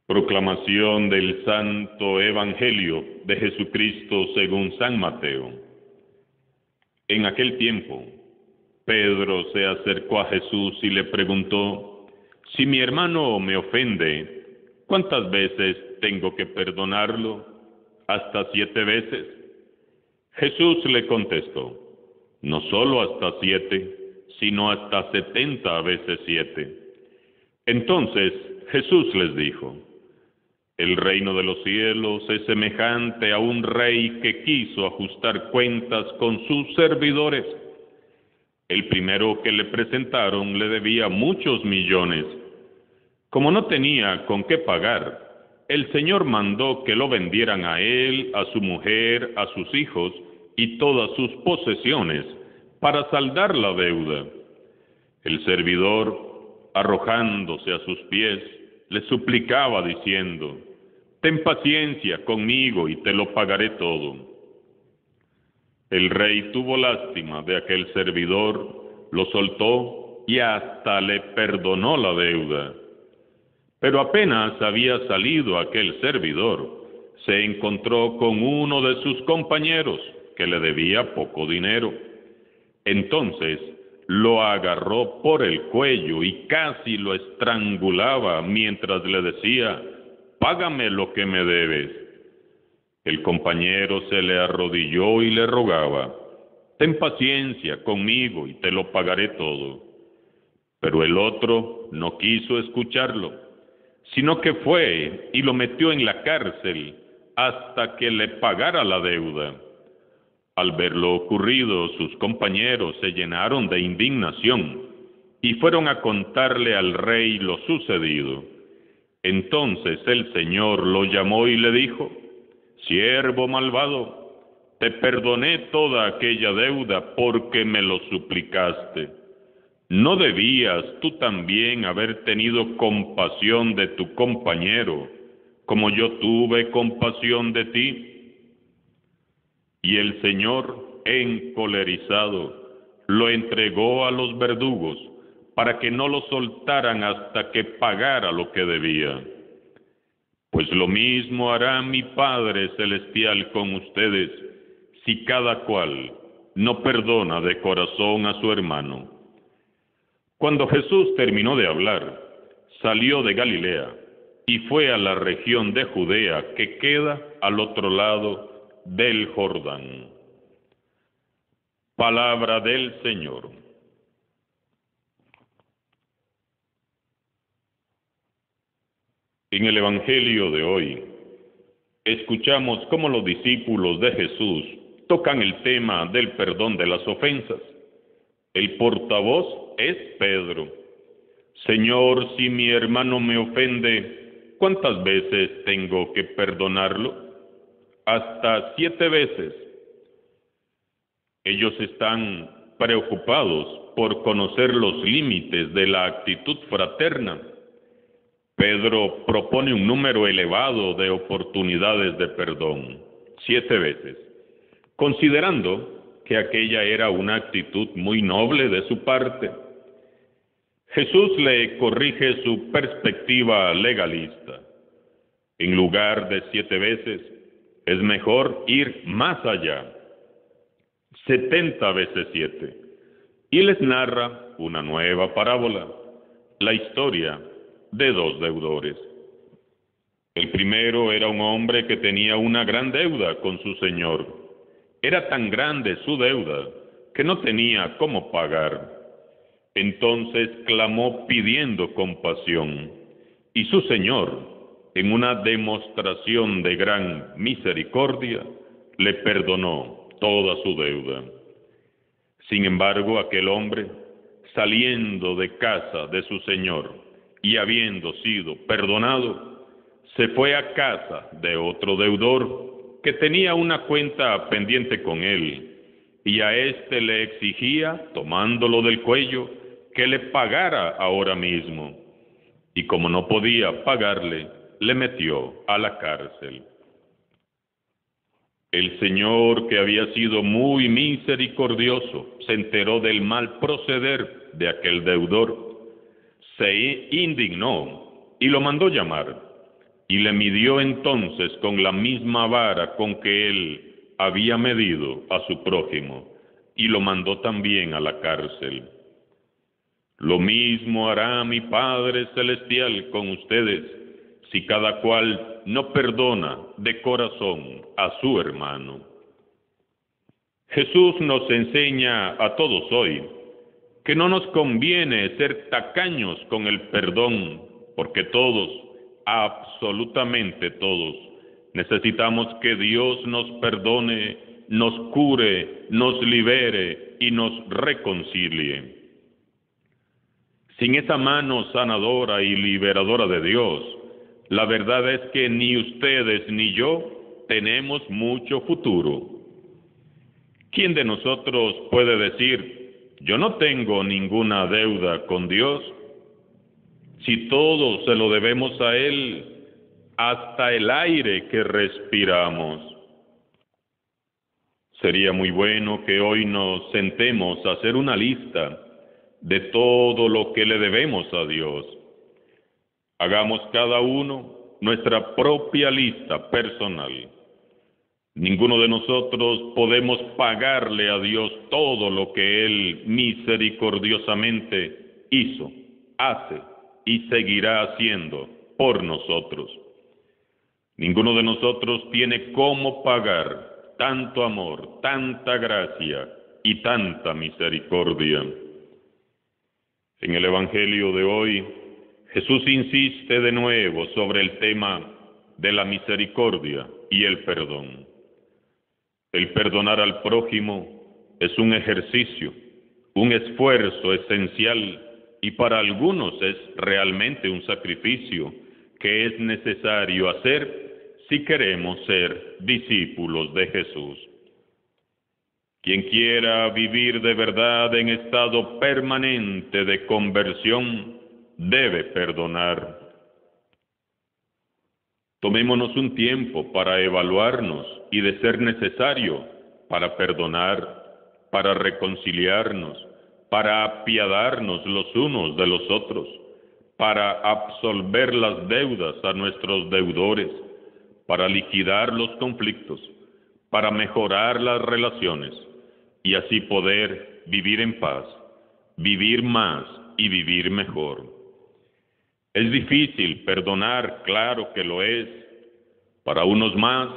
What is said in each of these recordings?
Proclamación del Santo Evangelio de Jesucristo según San Mateo. En aquel tiempo, Pedro se acercó a Jesús y le preguntó: si mi hermano me ofende, ¿cuántas veces tengo que perdonarlo? ¿Hasta 7 veces? Jesús le contestó: no solo hasta 7, sino hasta 70 veces 7. Entonces Jesús les dijo: el reino de los cielos es semejante a un rey que quiso ajustar cuentas con sus servidores. El primero que le presentaron le debía muchos millones. Como no tenía con qué pagar, el Señor mandó que lo vendieran a él, a su mujer, a sus hijos y todas sus posesiones para saldar la deuda. El servidor, arrojándose a sus pies, le suplicaba diciendo: ten paciencia conmigo y te lo pagaré todo. El rey tuvo lástima de aquel servidor, lo soltó y hasta le perdonó la deuda. Pero apenas había salido aquel servidor, se encontró con uno de sus compañeros que le debía poco dinero. Entonces lo agarró por el cuello y casi lo estrangulaba mientras le decía: págame lo que me debes. El compañero se le arrodilló y le rogaba: ten paciencia conmigo y te lo pagaré todo. Pero el otro no quiso escucharlo, sino que fue y lo metió en la cárcel hasta que le pagara la deuda. Al ver lo ocurrido, sus compañeros se llenaron de indignación y fueron a contarle al rey lo sucedido. Entonces el Señor lo llamó y le dijo: siervo malvado, te perdoné toda aquella deuda porque me lo suplicaste. ¿No debías tú también haber tenido compasión de tu compañero, como yo tuve compasión de ti? Y el Señor, encolerizado, lo entregó a los verdugos para que no lo soltaran hasta que pagara lo que debía. Pues lo mismo hará mi Padre Celestial con ustedes, si cada cual no perdona de corazón a su hermano. Cuando Jesús terminó de hablar, salió de Galilea y fue a la región de Judea que queda al otro lado del Jordán. Palabra del Señor. En el Evangelio de hoy, escuchamos cómo los discípulos de Jesús tocan el tema del perdón de las ofensas. El portavoz es Pedro. Señor, si mi hermano me ofende, ¿cuántas veces tengo que perdonarlo? Hasta 7 veces. Ellos están preocupados por conocer los límites de la actitud fraterna. Pedro propone un número elevado de oportunidades de perdón, 7 veces, considerando que aquella era una actitud muy noble de su parte. Jesús le corrige su perspectiva legalista. En lugar de 7 veces, es mejor ir más allá, 70 veces 7, y les narra una nueva parábola, la historia de 2 deudores. El primero era un hombre que tenía una gran deuda con su señor. Era tan grande su deuda que no tenía cómo pagar. Entonces clamó pidiendo compasión, y su señor, en una demostración de gran misericordia, le perdonó toda su deuda. Sin embargo, aquel hombre, saliendo de casa de su señor y habiendo sido perdonado, se fue a casa de otro deudor que tenía una cuenta pendiente con él, y a éste le exigía, tomándolo del cuello, que le pagara ahora mismo. Y como no podía pagarle, le metió a la cárcel. El Señor, que había sido muy misericordioso, se enteró del mal proceder de aquel deudor, se indignó y lo mandó llamar. y le midió entonces con la misma vara con que él había medido a su prójimo, y lo mandó también a la cárcel. Lo mismo hará mi Padre Celestial con ustedes, si cada cual no perdona de corazón a su hermano. Jesús nos enseña a todos hoy que no nos conviene ser tacaños con el perdón, porque todos, absolutamente todos, necesitamos que Dios nos perdone, nos cure, nos libere y nos reconcilie. Sin esa mano sanadora y liberadora de Dios, la verdad es que ni ustedes ni yo tenemos mucho futuro. ¿Quién de nosotros puede decir, yo no tengo ninguna deuda con Dios? Si todo se lo debemos a Él, hasta el aire que respiramos. Sería muy bueno que hoy nos sentemos a hacer una lista de todo lo que le debemos a Dios. Hagamos cada uno nuestra propia lista personal. Ninguno de nosotros podemos pagarle a Dios todo lo que Él misericordiosamente hizo, hace y seguirá haciendo por nosotros. Ninguno de nosotros tiene cómo pagar tanto amor, tanta gracia y tanta misericordia. En el Evangelio de hoy, Jesús insiste de nuevo sobre el tema de la misericordia y el perdón. El perdonar al prójimo es un ejercicio, un esfuerzo esencial y para algunos es realmente un sacrificio que es necesario hacer si queremos ser discípulos de Jesús. Quien quiera vivir de verdad en estado permanente de conversión debe perdonar. Tomémonos un tiempo para evaluarnos y, de ser necesario, para perdonar, para reconciliarnos, para apiadarnos los unos de los otros, para absolver las deudas a nuestros deudores, para liquidar los conflictos, para mejorar las relaciones y así poder vivir en paz, vivir más y vivir mejor. Es difícil perdonar, claro que lo es, para unos más,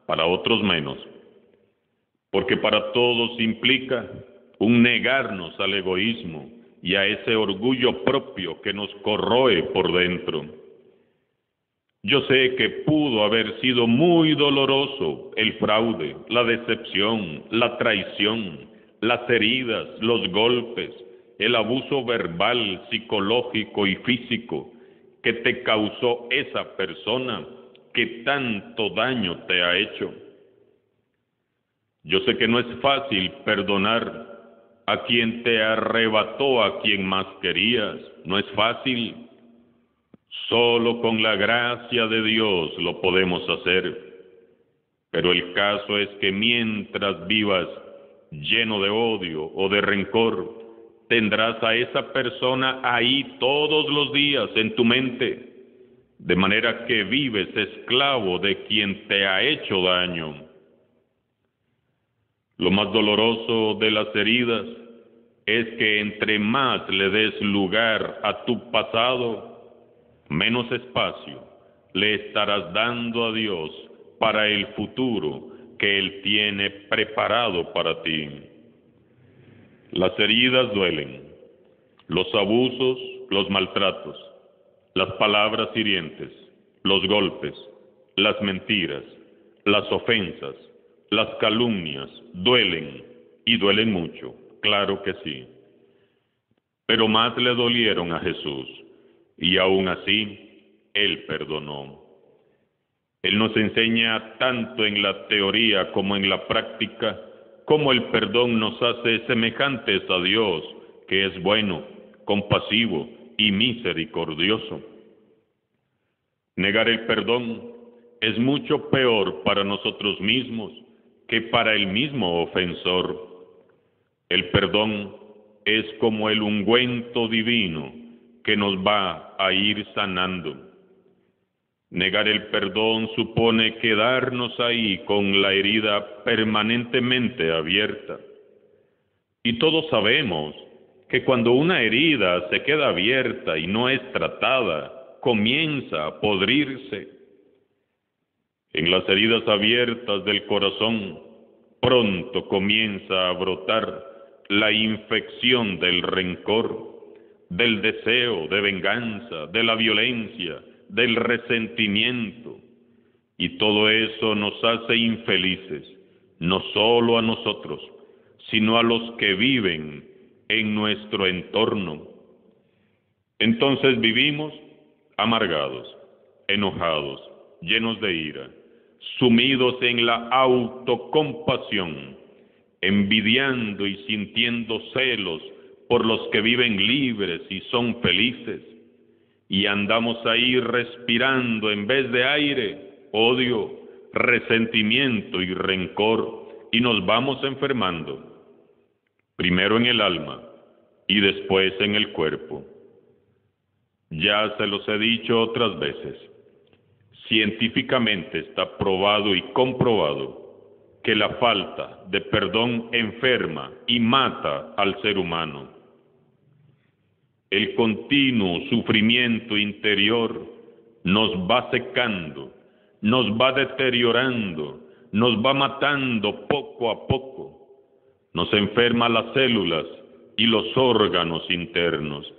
para otros menos, porque para todos implica un negarnos al egoísmo y a ese orgullo propio que nos corroe por dentro. Yo sé que pudo haber sido muy doloroso el fraude, la decepción, la traición, las heridas, los golpes, el abuso verbal, psicológico y físico que te causó esa persona que tanto daño te ha hecho. Yo sé que no es fácil perdonar a quien te arrebató a quien más querías. No es fácil. Solo con la gracia de Dios lo podemos hacer. Pero el caso es que mientras vivas lleno de odio o de rencor, tendrás a esa persona ahí todos los días en tu mente, de manera que vives esclavo de quien te ha hecho daño. Lo más doloroso de las heridas es que entre más le des lugar a tu pasado, menos espacio le estarás dando a Dios para el futuro que Él tiene preparado para ti. Las heridas duelen, los abusos, los maltratos, las palabras hirientes, los golpes, las mentiras, las ofensas, las calumnias, duelen y duelen mucho, claro que sí. Pero más le dolieron a Jesús y aún así Él perdonó. Él nos enseña tanto en la teoría como en la práctica cómo el perdón nos hace semejantes a Dios, que es bueno, compasivo y misericordioso. Negar el perdón es mucho peor para nosotros mismos que para el mismo ofensor. El perdón es como el ungüento divino que nos va a ir sanando. Negar el perdón supone quedarnos ahí con la herida permanentemente abierta. Y todos sabemos que cuando una herida se queda abierta y no es tratada, comienza a podrirse. En las heridas abiertas del corazón, pronto comienza a brotar la infección del rencor, del deseo de venganza, de la violencia, del resentimiento. Y todo eso nos hace infelices, no solo a nosotros, sino a los que viven en nuestro entorno. Entonces vivimos amargados, enojados, llenos de ira, sumidos en la autocompasión, envidiando y sintiendo celos por los que viven libres y son felices, y andamos ahí respirando en vez de aire, odio, resentimiento y rencor, y nos vamos enfermando, primero en el alma y después en el cuerpo. Ya se los he dicho otras veces, científicamente está probado y comprobado que la falta de perdón enferma y mata al ser humano. El continuo sufrimiento interior nos va secando, nos va deteriorando, nos va matando poco a poco. Nos enferma las células y los órganos internos.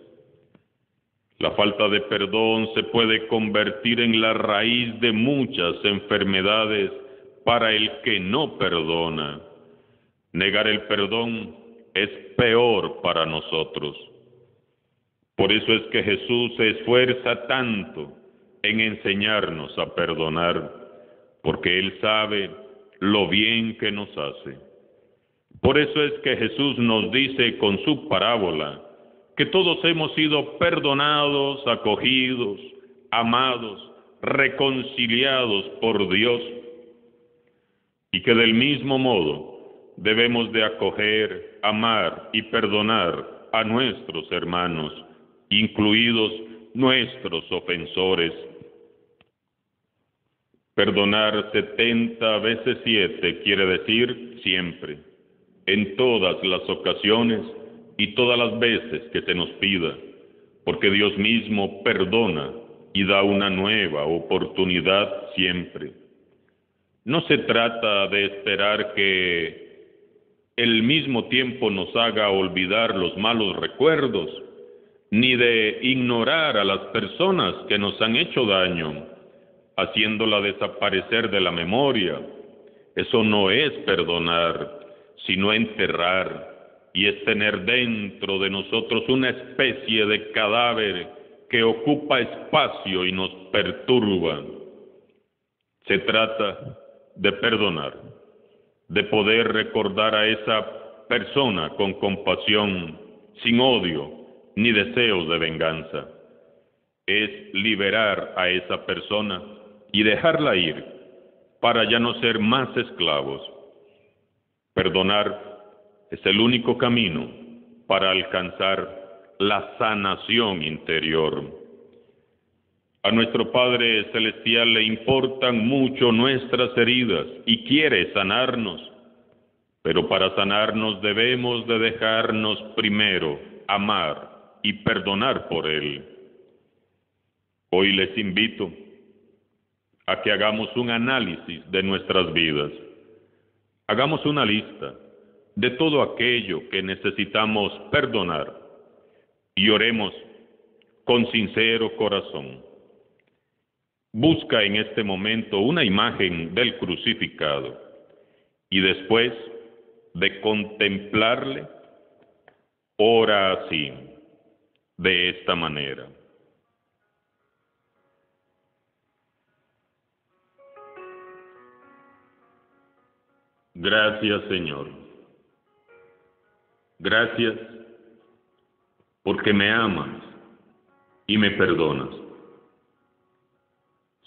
La falta de perdón se puede convertir en la raíz de muchas enfermedades para el que no perdona. Negar el perdón es peor para nosotros. Por eso es que Jesús se esfuerza tanto en enseñarnos a perdonar, porque Él sabe lo bien que nos hace. Por eso es que Jesús nos dice con su parábola que todos hemos sido perdonados, acogidos, amados, reconciliados por Dios, y que del mismo modo debemos de acoger, amar y perdonar a nuestros hermanos, incluidos nuestros ofensores. Perdonar 70 veces 7 quiere decir siempre, en todas las ocasiones y todas las veces que se nos pida, porque Dios mismo perdona y da una nueva oportunidad siempre. No se trata de esperar que el mismo tiempo nos haga olvidar los malos recuerdos, ni de ignorar a las personas que nos han hecho daño, haciéndola desaparecer de la memoria. Eso no es perdonar, sino enterrar, y es tener dentro de nosotros una especie de cadáver que ocupa espacio y nos perturba. Se trata de perdonar, de poder recordar a esa persona con compasión, sin odio ni deseos de venganza. Es liberar a esa persona y dejarla ir para ya no ser más esclavos. Perdonar es el único camino para alcanzar la sanación interior. A nuestro Padre Celestial le importan mucho nuestras heridas y quiere sanarnos, pero para sanarnos debemos de dejarnos primero amar y perdonar por Él. Hoy les invito a que hagamos un análisis de nuestras vidas. Hagamos una lista de todo aquello que necesitamos perdonar y oremos con sincero corazón. Busca en este momento una imagen del crucificado y después de contemplarle, ora así, de esta manera. Gracias, Señor. Gracias porque me amas y me perdonas.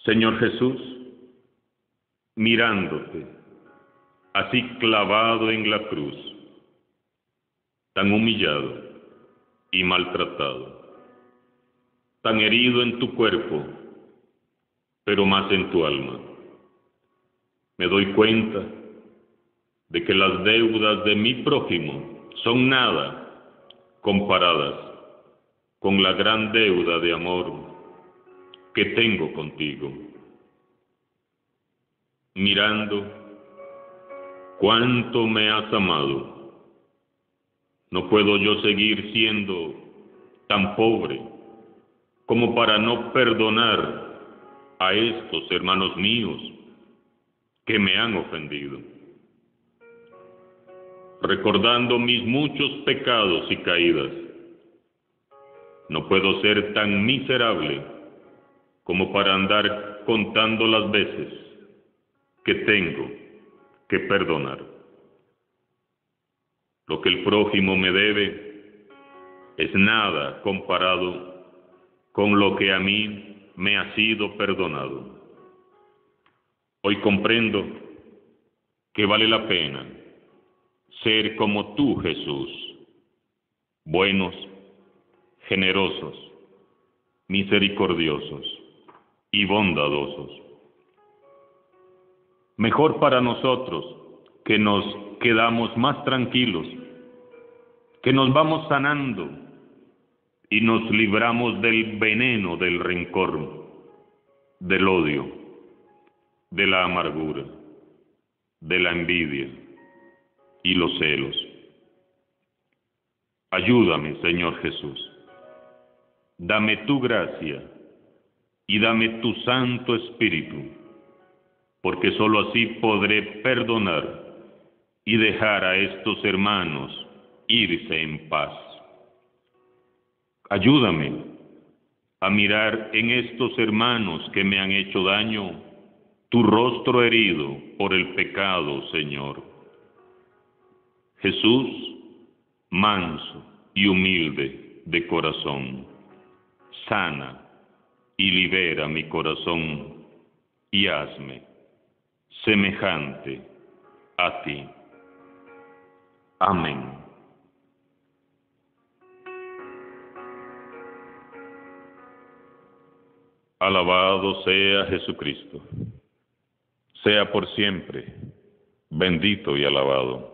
Señor Jesús, mirándote, así clavado en la cruz, tan humillado y maltratado, tan herido en tu cuerpo, pero más en tu alma. Me doy cuenta de que las deudas de mi prójimo son nada comparadas con la gran deuda de amor que tengo contigo. Mirando cuánto me has amado, no puedo yo seguir siendo tan pobre como para no perdonar a estos hermanos míos que me han ofendido. Recordando mis muchos pecados y caídas, no puedo ser tan miserable como para andar contando las veces que tengo que perdonar. Lo que el prójimo me debe es nada comparado con lo que a mí me ha sido perdonado. Hoy comprendo que vale la pena ser como tú, Jesús, buenos, generosos, misericordiosos y bondadosos. Mejor para nosotros que nos quedamos más tranquilos, que nos vamos sanando y nos libramos del veneno del rencor, del odio, de la amargura, de la envidia y los celos. Ayúdame, Señor Jesús. Dame tu gracia y dame tu Santo Espíritu, porque sólo así podré perdonar y dejar a estos hermanos irse en paz. Ayúdame a mirar en estos hermanos que me han hecho daño tu rostro herido por el pecado, Señor. Jesús, manso y humilde de corazón, sana y libera mi corazón y hazme semejante a ti. Amén. Alabado sea Jesucristo. Sea por siempre bendito y alabado.